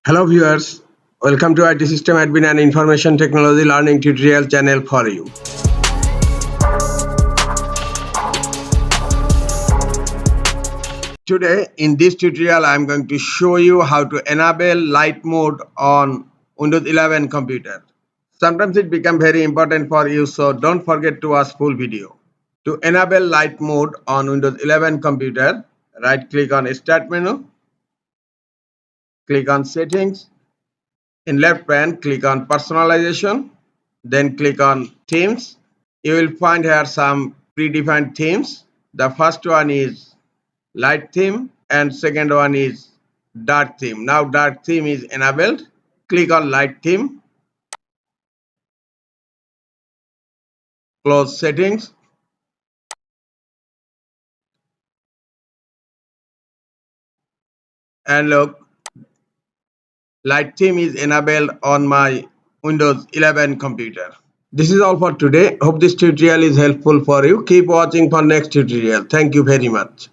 Hello viewers, welcome to IT System Admin and Information Technology Learning Tutorial channel for you. Today in this tutorial I am going to show you how to enable light mode on Windows 11 computer. Sometimes it becomes very important for you, so don't forget to watch full video. To enable light mode on Windows 11 computer, right click on Start menu, click on Settings. In left pane, click on Personalization, then click on Themes. You will find here some predefined themes. The first one is light theme and second one is dark theme. Now dark theme is enabled. Click on light theme, close settings. And look, light theme is enabled on my Windows 11 computer. This is all for today. Hope this tutorial is helpful for you. Keep watching for next tutorial. Thank you very much.